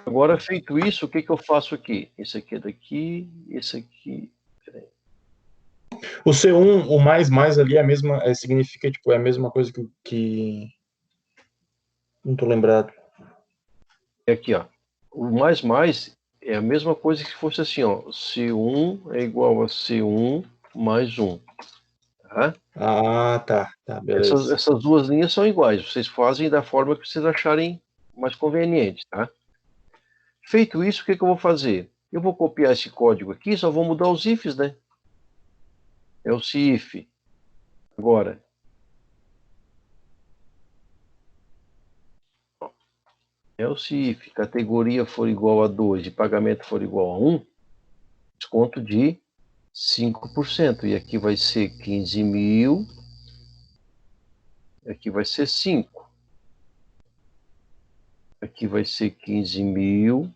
Speaker 1: Agora, feito isso, o que eu faço aqui? Esse aqui é daqui, esse aqui... Peraí.
Speaker 2: O C1, o mais ali é a mesma, significa, tipo, é a mesma coisa que... Não tô lembrado.
Speaker 1: É aqui, ó. O mais é a mesma coisa que fosse assim, ó. C1 é igual a C1 mais 1. Tá?
Speaker 2: Ah, tá, beleza.
Speaker 1: Essas duas linhas são iguais. Vocês fazem da forma que vocês acharem mais conveniente, tá? Feito isso, o que eu vou fazer? Eu vou copiar esse código aqui, só vou mudar os ifs, né? Else if. Agora. Else if categoria for igual a 2 e pagamento for igual a 1, desconto de 5%. E aqui vai ser 15.000. Aqui vai ser 5. Aqui vai ser 15.000.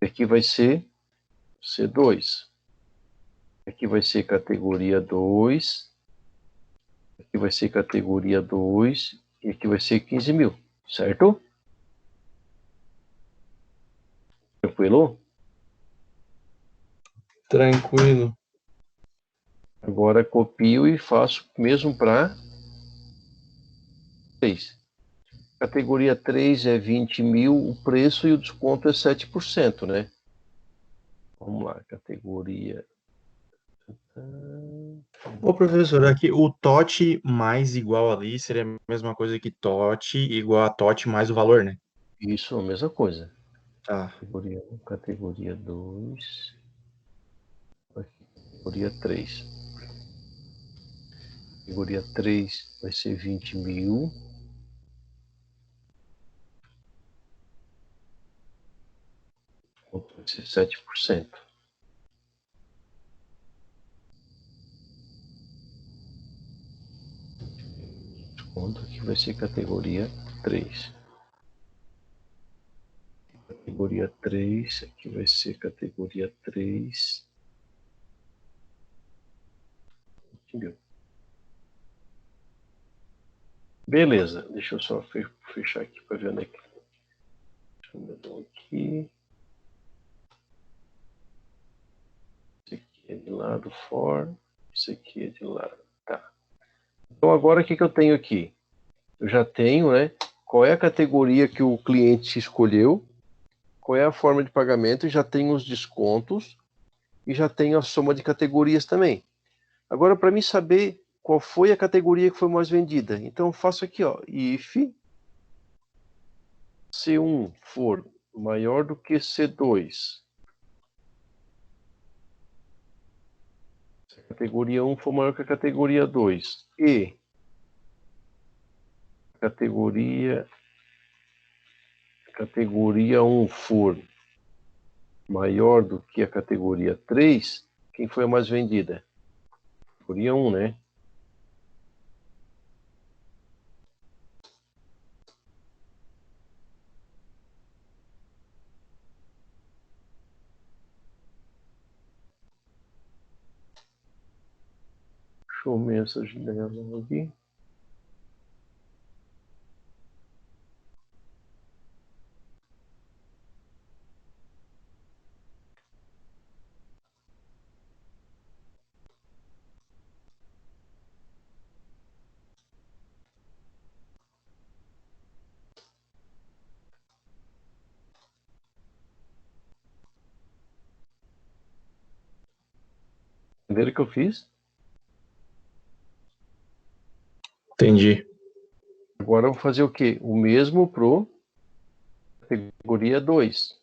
Speaker 1: Aqui vai ser C2. Aqui vai ser categoria 2. Aqui vai ser categoria 2. E aqui vai ser 15.000. Certo? Tranquilo?
Speaker 2: Tranquilo.
Speaker 1: Agora copio e faço mesmo para 3. Categoria 3 é 20.000, o preço e o desconto é 7%, né? Vamos lá, categoria...
Speaker 2: Ô, professor, aqui o TOT mais igual ali seria a mesma coisa que TOT igual a TOT mais o valor, né?
Speaker 1: Isso, a mesma coisa.
Speaker 2: Tá.
Speaker 1: Categoria 1, categoria 2, categoria 3. Categoria 3 vai ser 20.000. Vai ser 7%. Desconto aqui vai ser categoria 3. Categoria 3, aqui vai ser categoria 3. Entendeu? Beleza, deixa eu só fechar aqui para ver onde é que. Deixa eu dar aqui. Esse aqui é de lado for, esse aqui é de lado. Tá. Então agora o que eu tenho aqui? Eu já tenho, né? Qual é a categoria que o cliente escolheu, qual é a forma de pagamento, já tenho os descontos e já tenho a soma de categorias também. Agora, para mim saber qual foi a categoria que foi mais vendida, então eu faço aqui, ó, if C1 for maior do que C2, se a categoria 1 for maior que a categoria 2 e a categoria 1 for maior do que a categoria 3, quem foi a mais vendida? Categoria 1, né? Show message dela aqui. Entenderam o que eu fiz?
Speaker 2: Entendi.
Speaker 1: Agora eu vou fazer o quê? O mesmo pro categoria 2.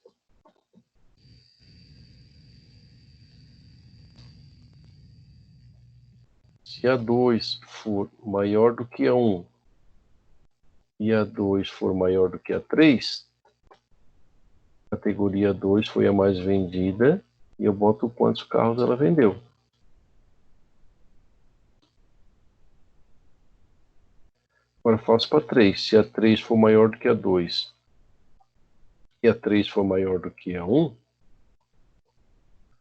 Speaker 1: Se a 2 for maior do que a 1 e a 2 for maior do que a 3, a categoria 2 foi a mais vendida e eu boto quantos carros ela vendeu. Agora faço para 3. Se a 3 for maior do que a 2 e a 3 for maior do que a 1,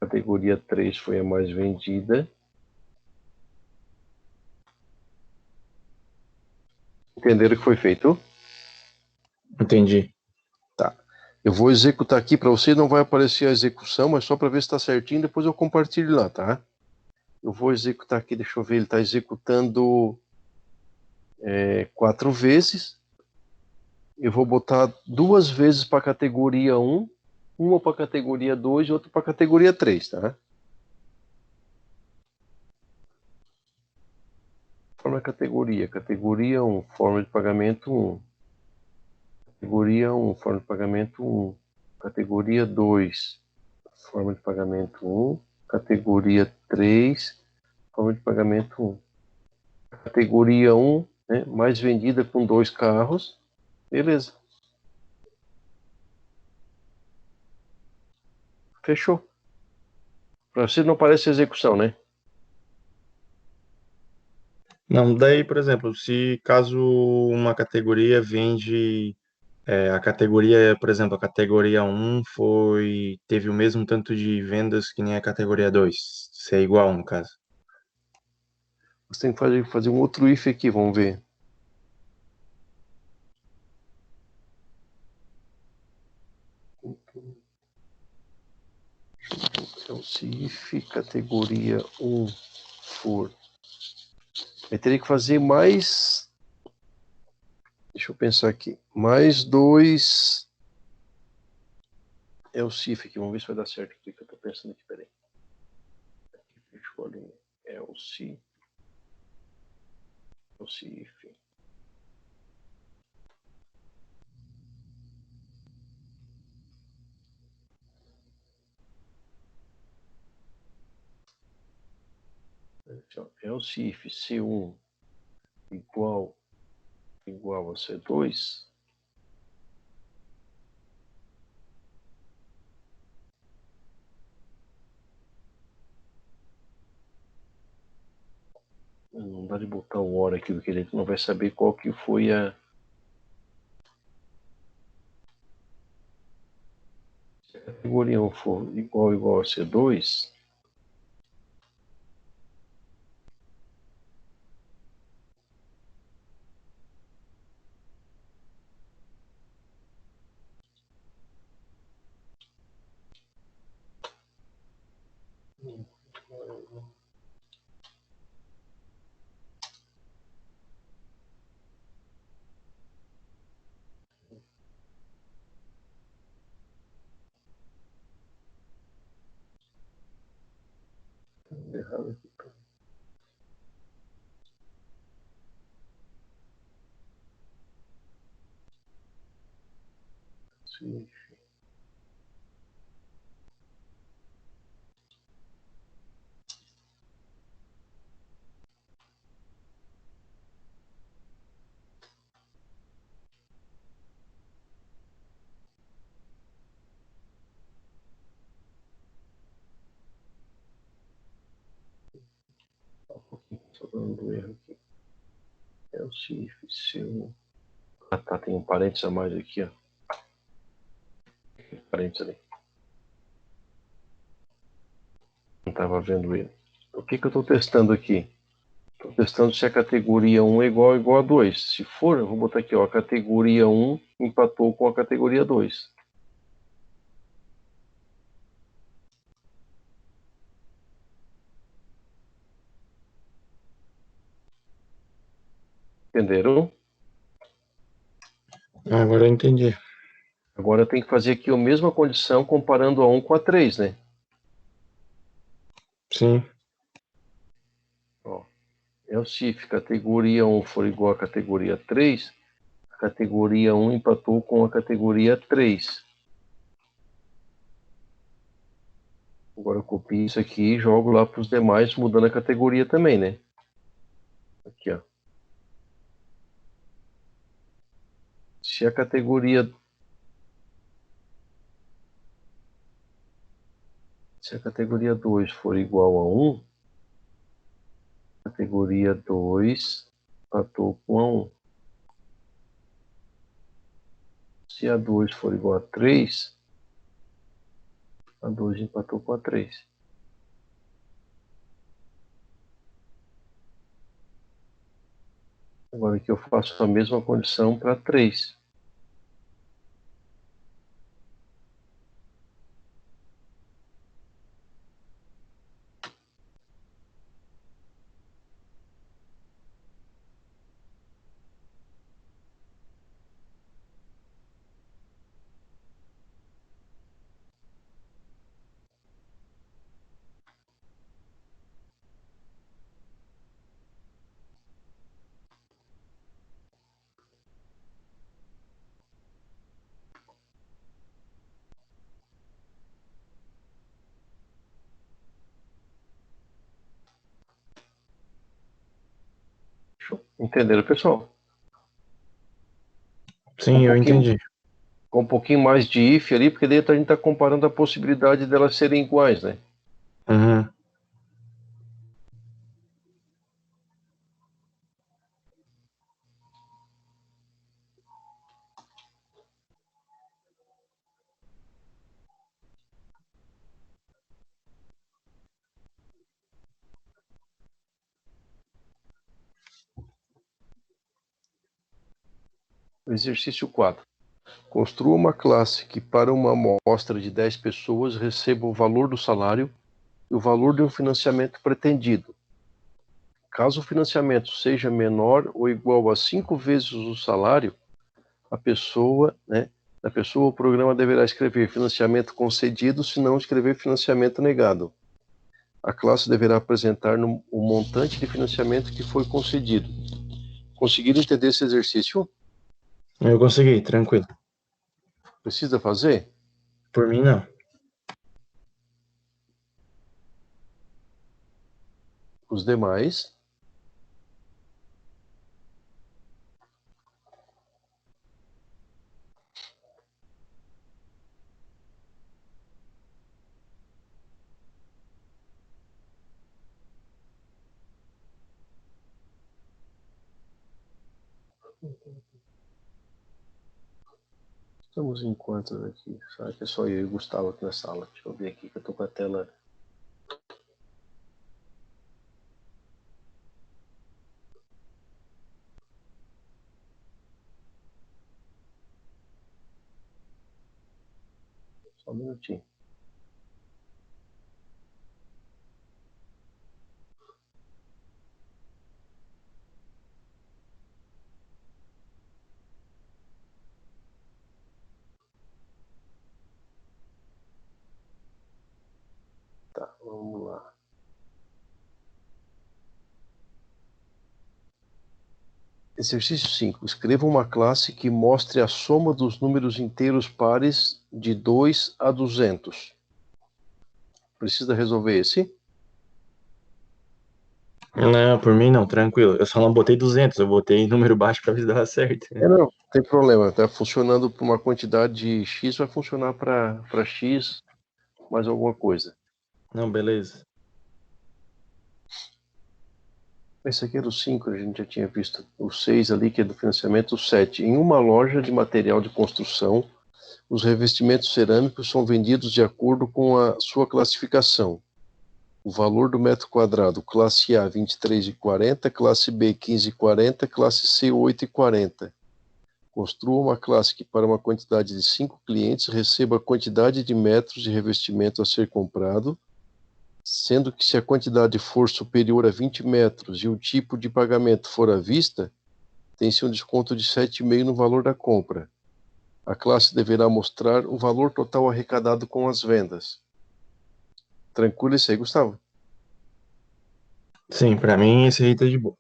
Speaker 1: a categoria 3 foi a mais vendida. Entenderam o que foi feito?
Speaker 2: Entendi.
Speaker 1: Tá. Eu vou executar aqui para você, não vai aparecer a execução, mas só para ver se está certinho, depois eu compartilho lá, tá? Eu vou executar aqui, deixa eu ver, ele está executando 4 vezes. Eu vou botar 2 vezes para a categoria 1, uma para a categoria 2 e outra para a categoria 3, tá? Forma categoria. Categoria 1, forma de pagamento 1. Categoria 1, forma de pagamento 1. Categoria 2, forma de pagamento 1. Categoria 3, forma de pagamento 1. Categoria 1, né, mais vendida com 2 carros. Beleza. Fechou. Para você não parece execução, né?
Speaker 2: Não, daí, por exemplo, se caso uma categoria vende a categoria, por exemplo, a categoria um teve o mesmo tanto de vendas que nem a categoria 2, se é igual no caso.
Speaker 1: Você tem que fazer um outro if aqui, vamos ver. Então, se if categoria 1 for, eu teria que fazer mais. Deixa eu pensar aqui. Mais 2. É o CIF aqui, vamos ver se vai dar certo aqui que eu tô pensando aqui, peraí. Aqui, fechou ali. É o CIF. É o CIF. else if C1 igual a C2, não dá de botar o OR aqui, porque ele não vai saber qual que foi a... Se a categoria 1 for igual a C2, errado aqui. Sim. Só dando erro aqui. Else if C1... Ah, tá, tem um parênteses a mais aqui, ó. Parênteses ali. Não estava vendo ele. O que eu estou testando aqui? Estou testando se a categoria 1 é igual a 2. Se for, eu vou botar aqui, ó, a categoria 1 empatou com a categoria 2. Entenderam?
Speaker 2: Agora eu entendi.
Speaker 1: Agora tem que fazer aqui a mesma condição comparando a 1 com a 3, né?
Speaker 2: Sim.
Speaker 1: Ó, else if categoria 1 for igual a categoria 3, a categoria 1 empatou com a categoria 3. Agora eu copio isso aqui e jogo lá para os demais, mudando a categoria também, né? Aqui, ó. Se a categoria 2 for igual a 1, a categoria 2 empatou com a 1. Se a 2 for igual a 3, a 2 empatou com a 3. Agora aqui eu faço a mesma condição para 3. Entenderam, pessoal?
Speaker 2: Sim, eu entendi.
Speaker 1: Com um pouquinho mais de if ali, porque daí a gente está comparando a possibilidade delas serem iguais, né?
Speaker 2: Uhum.
Speaker 1: Exercício 4. Construa uma classe que para uma amostra de 10 pessoas receba o valor do salário e o valor de um financiamento pretendido. Caso o financiamento seja menor ou igual a 5 vezes o salário, a pessoa, o programa deverá escrever financiamento concedido, se não escrever financiamento negado. A classe deverá apresentar o montante de financiamento que foi concedido. Conseguiram entender esse exercício?
Speaker 2: Eu consegui, tranquilo.
Speaker 1: Precisa fazer?
Speaker 2: Por mim, não.
Speaker 1: Os demais. Estamos em quantos aqui? Será que é só eu e o Gustavo aqui na sala? Deixa eu ver aqui que eu tô com a tela. Só um minutinho. Tá, vamos lá. Exercício 5. Escreva uma classe que mostre a soma dos números inteiros pares de 2 a 200. Precisa resolver esse?
Speaker 2: Não, por mim não, tranquilo. Eu só não botei 200, eu botei número baixo pra ver se dava certo.
Speaker 1: Não, não tem problema. Está funcionando para uma quantidade de X, vai funcionar para X mais alguma coisa.
Speaker 2: Não, beleza.
Speaker 1: Esse aqui era o 5, a gente já tinha visto. O 6 ali, que é do financiamento. O 7. Em uma loja de material de construção, os revestimentos cerâmicos são vendidos de acordo com a sua classificação. O valor do metro quadrado, classe A, R$ 23,40, classe B, R$ 15,40, classe C, R$ 8,40. Construa uma classe que, para uma quantidade de 5 clientes, receba a quantidade de metros de revestimento a ser comprado, sendo que se a quantidade for superior a 20 metros e o tipo de pagamento for à vista, tem-se um desconto de 7,5% no valor da compra. A classe deverá mostrar o valor total arrecadado com as vendas. Tranquilo isso aí, Gustavo?
Speaker 2: Sim, pra mim esse aí tá de boa.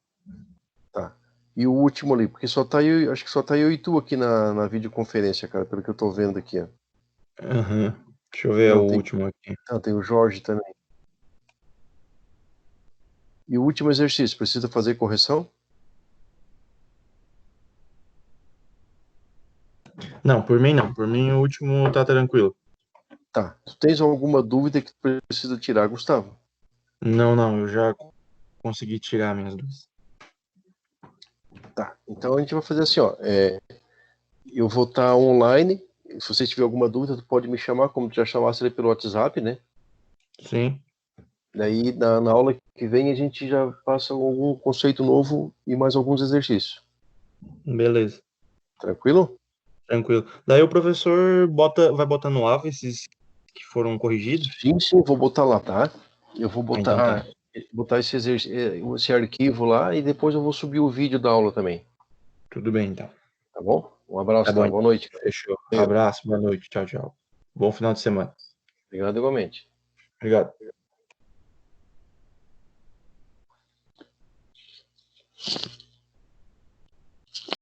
Speaker 1: Tá. E o último ali, porque só tá eu, acho que só tá eu e tu aqui na videoconferência, cara, pelo que eu tô vendo aqui, ó.
Speaker 2: Aham. Deixa eu ver
Speaker 1: Não,
Speaker 2: o
Speaker 1: tem,
Speaker 2: último aqui.
Speaker 1: tem o Jorge também. E o último exercício, precisa fazer correção?
Speaker 2: Não, por mim não. Por mim o último tá tranquilo.
Speaker 1: Tá. Tu tens alguma dúvida que tu precisa tirar, Gustavo?
Speaker 2: Não, não, eu já consegui tirar minhas dúvidas.
Speaker 1: Tá. Então a gente vai fazer assim, ó. Eu vou estar online. Se você tiver alguma dúvida, tu pode me chamar, como tu já chamasse ali pelo WhatsApp, né?
Speaker 2: Sim,
Speaker 1: Daí na aula que vem a gente já passa algum conceito novo e mais alguns exercícios.
Speaker 2: beleza.
Speaker 1: Tranquilo?
Speaker 2: Tranquilo. Daí o professor vai botar no AVA esses que foram corrigidos?
Speaker 1: Sim, sim, vou botar lá, tá? Eu vou
Speaker 2: Ah, então tá.
Speaker 1: botar esse arquivo lá e depois eu vou subir o vídeo da aula também.
Speaker 2: Tudo bem, então.
Speaker 1: Tá bom? Um
Speaker 2: Tá
Speaker 1: abraço,
Speaker 2: bom,
Speaker 1: tá?
Speaker 2: então.
Speaker 1: Boa noite.
Speaker 2: Fechou.
Speaker 1: Valeu.
Speaker 2: Abraço, boa noite. Tchau, tchau. Bom final de semana.
Speaker 1: Obrigado igualmente.
Speaker 2: Obrigado.